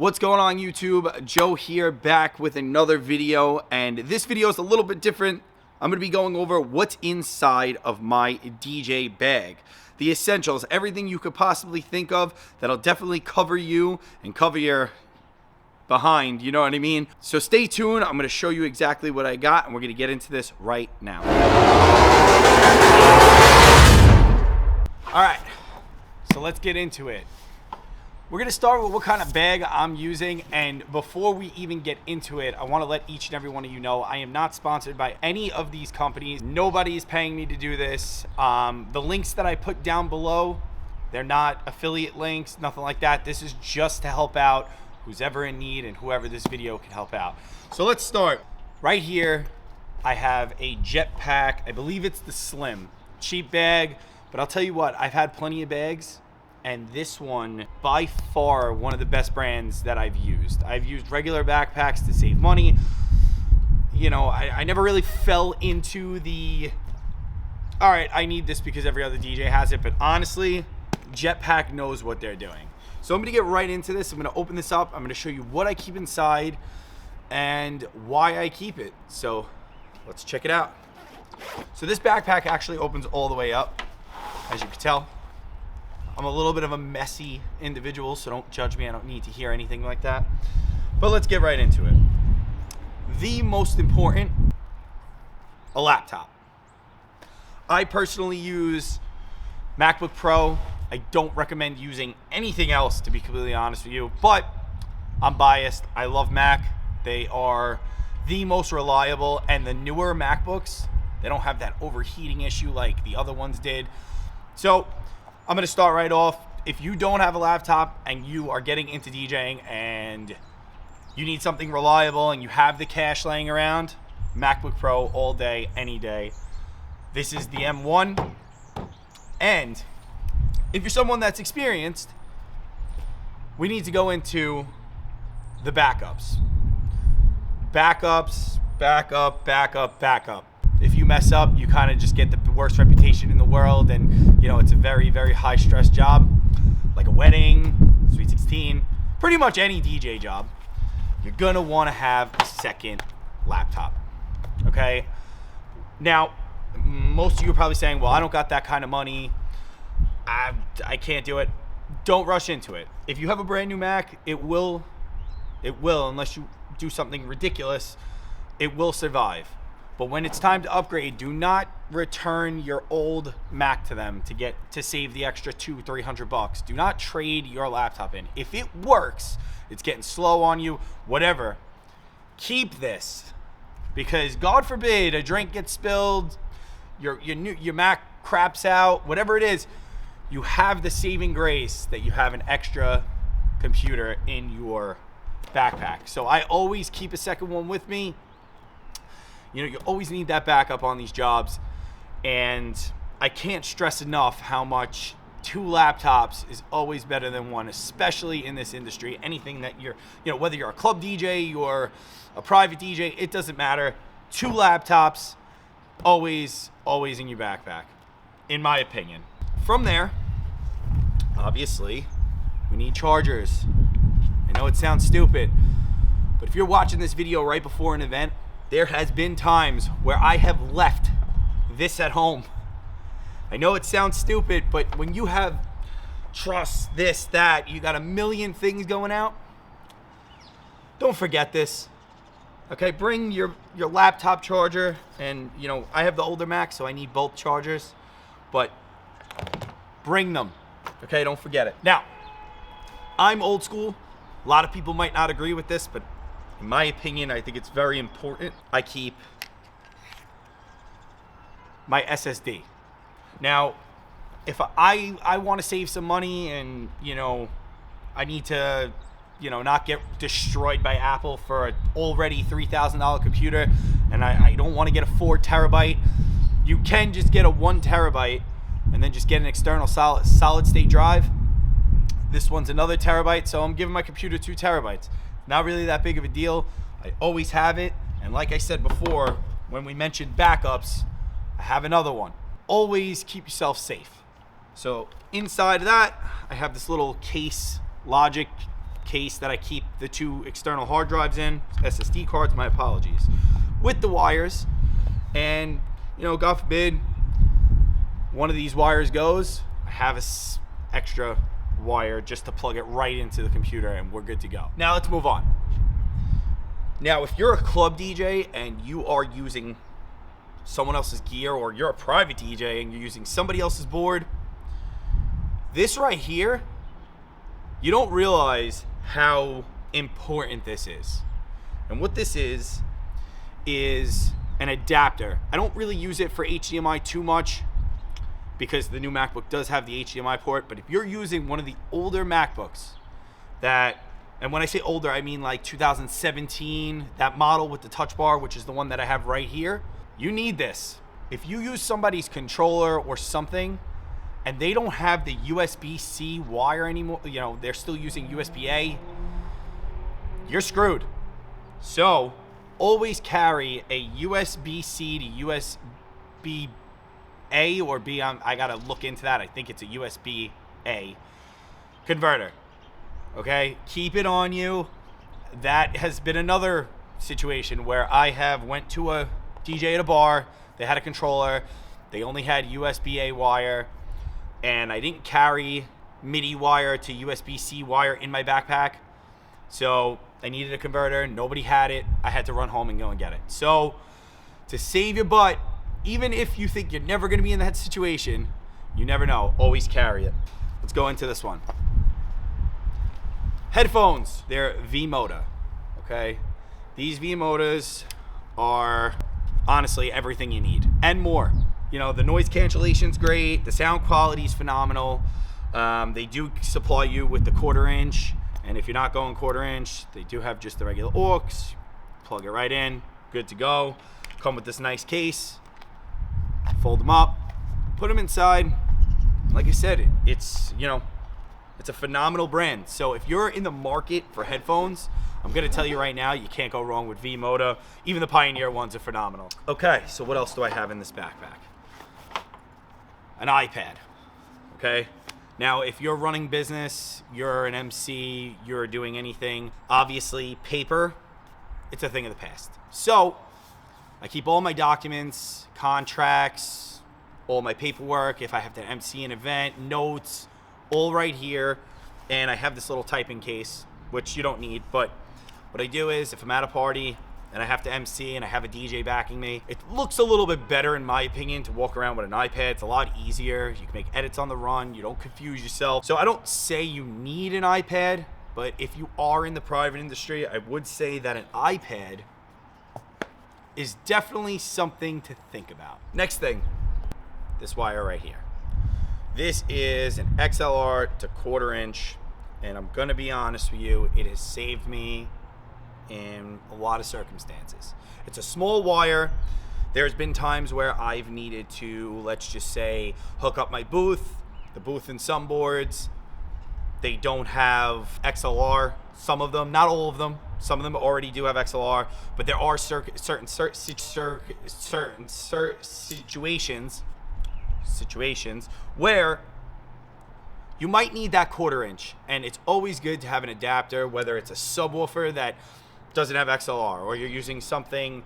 What's going on YouTube? Joe here, back with another video, and this video is a little bit different. I'm going to be going over what's inside of my DJ bag. The essentials, everything you could possibly think of that'll definitely cover you and cover your behind, you know what I mean? So stay tuned. I'm going to show you exactly what I got, and we're going to get into this right now. All right, so let's get into it. We're going to start with what kind of bag I'm using, and before we even get into it, I want to let each and every one of you know I am not sponsored by any of these companies. Nobody is paying me to do this. The links that I put down below, they're not affiliate links, nothing like that. This is just to help out who's ever in need and whoever this video can help out. So let's start. Right here, I have a Jetpack. I believe it's the Slim. Cheap bag, but I'll tell you what, I've had plenty of bags, and this one, by far, one of the best brands that I've used. I've used regular backpacks to save money. You know, I never really fell into the, all right, I need this because every other DJ has it, but honestly, Jetpack knows what they're doing. So I'm gonna get right into this. I'm gonna open this up. I'm gonna show you what I keep inside and why I keep it. So let's check it out. So this backpack actually opens all the way up, as you can tell. I'm a little bit of a messy individual, so don't judge me. I don't need to hear anything like that. But let's get right into it. The most important, a laptop. I personally use MACBOOK Pro. I don't recommend using anything else, to be completely honest with you, but I'm biased. I love Mac. They are the most reliable, and the newer MacBooks, they don't have that overheating issue like the other ones did. So I'm gonna start right off. If you don't have a laptop and you are getting into DJing and you need something reliable and you have the cash laying around, MacBook Pro all day, any day. This is the M1. And if you're someone that's experienced, we need to go into the backups. Backups, backup, backup, backup. If you mess up, you kind of just get the worst reputation in the world, and you know, it's a very, very high stress job, like a wedding, Sweet 16, pretty much any DJ job. You're gonna want to have a second laptop, okay? Now, most of you are probably saying, well, I don't got that kind of money, I can't do it. Don't rush into it. If you have a brand new Mac, it will, unless you do something ridiculous, it will survive. But when it's time to upgrade, do not return your old Mac to them to save the extra $200-300. Do not trade your laptop in. If it works, it's getting slow on you, whatever, keep this, because God forbid a drink gets spilled, your Mac craps out, whatever it is, you have the saving grace that you have an extra computer in your backpack. So I always keep a second one with me. You know, you always need that backup on these jobs, and I can't stress enough how much 2 laptops is always better than 1, especially in this industry. Anything that you're, you know, whether you're a club DJ, you're a private DJ, it doesn't matter. 2 laptops, always in your backpack, in my opinion. From there, obviously, we need chargers. I know it sounds stupid, but if you're watching this video right before an event, there has been times where I have left this at home. I know it sounds stupid, but when you have trust, this, that, you got a million things going out, don't forget this. Okay, bring your laptop charger, and you know, I have the older Mac, so I need both chargers, but bring them. Okay, don't forget it. Now, I'm old school. A lot of people might not agree with this, but in my opinion, I think it's very important. I keep my SSD. Now, if I want to save some money, and you know, I need to, you know, not get destroyed by Apple for an already $3,000 computer, and I don't want to get a 4 terabyte, you can just get a 1 terabyte and then just get an external solid state drive. This one's another terabyte, so I'm giving my computer 2 terabytes. Not really that big of a deal. I always have it, and like I said before, when we mentioned backups, I have another one. Always keep yourself safe. So inside of that, I have this little case Logic case that I keep the 2 external hard drives in, SSD cards, my apologies, with the wires. And, you know, God forbid one of these wires goes, I have extra wire just to plug it right into the computer and we're good to go. Now let's move on. Now, if you're a club DJ and you are using someone else's gear, or you're a private DJ and you're using somebody else's board, this right here, you don't realize how important this is. And what this is an adapter. I don't really use it for HDMI too much because the new MacBook does have the HDMI port, but if you're using one of the older MacBooks and when I say older, I mean like 2017, that model with the touch bar, which is the one that I have right here, you need this. If you use somebody's controller or something and they don't have the USB-C wire anymore, you know, they're still using USB-A, you're screwed. So always carry a USB-C to USB-A or B. I gotta look into that. I think it's a USB-A converter. Okay, keep it on you. That has been another situation where I have went to a DJ at a bar. They had a controller. They only had USB-A wire, and I didn't carry MIDI wire to USB-C wire in my backpack. So I needed a converter. Nobody had it. I had to run home and go and get it. So to save your butt, even if you think you're never going to be in that situation, you never know. Always carry it. Let's go into this one. Headphones, they're V-Moda, okay? These V-Modas are honestly everything you need and more. You know, the noise cancellation's great, the sound quality's phenomenal. They do supply you with the 1/4 inch, and if you're not going 1/4 inch, they do have just the regular aux. Plug it right in, good to go. Come with this nice case, fold them up, put them inside. Like I said, it's, you know, it's a phenomenal brand. So if you're in the market for headphones, I'm going to tell you right now, you can't go wrong with V-Moda. Even the Pioneer ones are phenomenal. Okay, so what else do I have in this backpack? An iPad, okay? Now, if you're running business, you're an MC, you're doing anything, obviously paper, it's a thing of the past. So I keep all my documents, contracts, all my paperwork, if I have to MC an event, notes, all right here. And I have this little typing case, which you don't need, but what I do is if I'm at a party and I have to MC and I have a DJ backing me, it looks a little bit better in my opinion to walk around with an iPad. It's a lot easier. You can make edits on the run. You don't confuse yourself. So I don't say you need an iPad, but if you are in the private industry, I would say that an iPad is definitely something to think about. Next thing, this wire right here. This is an XLR to 1/4 inch, and I'm gonna be honest with you, it has saved me in a lot of circumstances. It's a small wire. There's been times where I've needed to, let's just say, hook up my booth. The booth in some boards, they don't have XLR. Some of them, not all of them. Some of them already do have XLR, but there are certain situations where you might need that 1/4 inch, and it's always good to have an adapter, whether it's a subwoofer that doesn't have XLR or you're using something.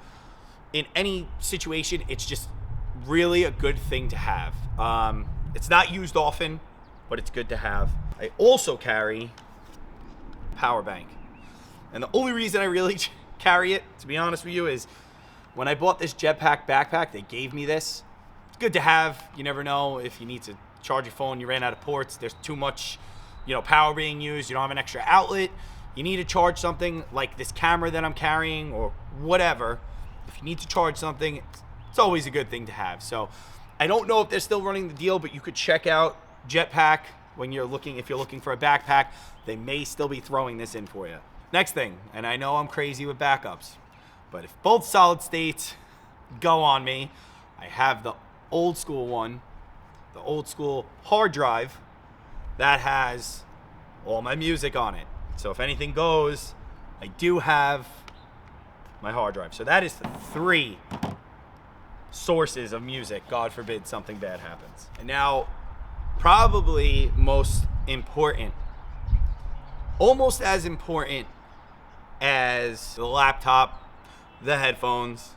In any situation, it's just really a good thing to have. It's not used often, but it's good to have. I also carry a power bank, and the only reason I really carry it, to be honest with you, is when I bought this Jetpack backpack, they gave me this. It's good to have. You never know if you need to charge your phone, you ran out of ports, there's too much, you know, power being used, you don't have an extra outlet, you need to charge something like this camera that I'm carrying or whatever. If you need to charge something, it's always a good thing to have. So I don't know if they're still running the deal, but you could check out Jetpack when you're looking, if you're looking for a backpack, they may still be throwing this in for you. Next thing, and I know I'm crazy with backups, but if both solid states go on me, I have the old school one, the old school hard drive that has all my music on it. So if anything goes, I do have my hard drive. So that is the 3 sources of music, God forbid something bad happens. And now, probably most important, almost as important as the laptop, the headphones,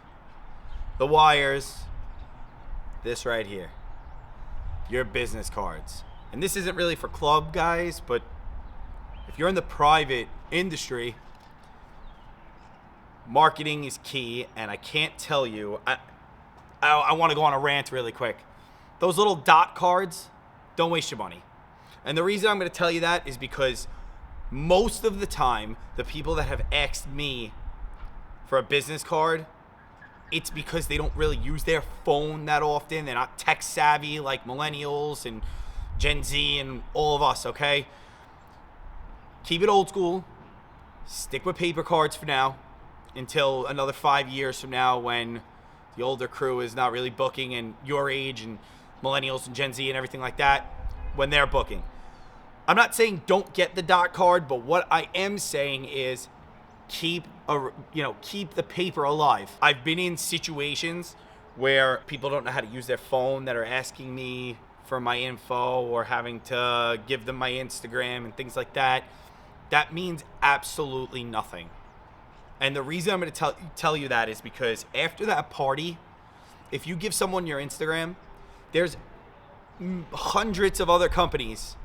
the wires, this right here, your business cards. And this isn't really for club guys, but if you're in the private industry, marketing is key. And I can't tell you, I want to go on a rant really quick. Those little dot cards, don't waste your money. And the reason I'm going to tell you that is because most of the time, the people that have asked me for a business card, it's because they don't really use their phone that often. They're not tech savvy like millennials and Gen Z and all of us, okay? Keep it old school. Stick with paper cards for now until another 5 years from now when the older crew is not really booking and your age and millennials and Gen Z and everything like that, when they're booking. I'm not saying don't get the dot card, but what I am saying is keep the paper alive. I've been in situations where people don't know how to use their phone that are asking me for my info or having to give them my Instagram and things like that. That means absolutely nothing. And the reason I'm going to tell you that is because after that party, if you give someone your Instagram, there's hundreds of other companies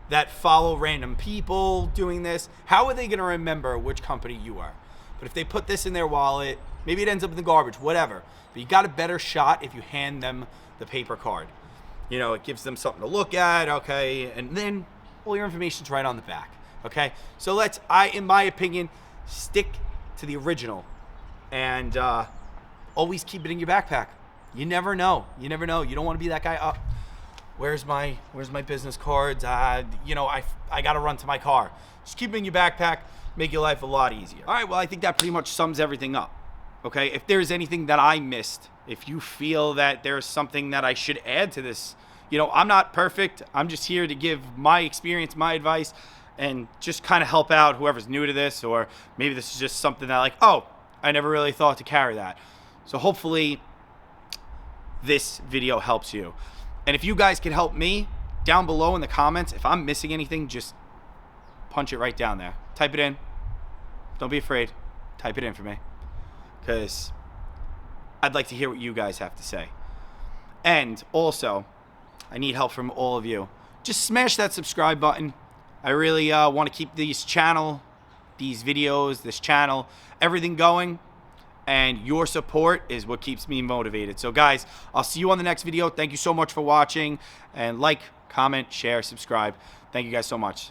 that follow random people doing this. How are they going to remember which company you are? But if they put this in their wallet, maybe it ends up in the garbage, whatever. But you got a better shot if you hand them the paper card. You know, it gives them something to look at, okay? And then all your information's right on the back, okay? So in my opinion, stick to the original and always keep it in your backpack. You never know. You never know. You don't want to be that guy. Where's my business cards? I got to run to my car. Just keep it in your backpack. Make your life a lot easier. All right, well, I think that pretty much sums everything up. Okay, if there's anything that I missed, if you feel that there's something that I should add to this, I'm not perfect. I'm just here to give my experience, my advice, and just kind of help out whoever's new to this, or maybe this is just something that I never really thought to carry that. So hopefully this video helps you. And if you guys can help me, down below in the comments, if I'm missing anything, just punch it right down there. Type it in. Don't be afraid. Type it in for me, because I'd like to hear what you guys have to say. And also, I need help from all of you. Just smash that subscribe button. I really want to keep these videos, this channel, everything going. And your support is what keeps me motivated. So guys, I'll see you on the next video. Thank you so much for watching. And like, comment, share, subscribe. Thank you guys so much.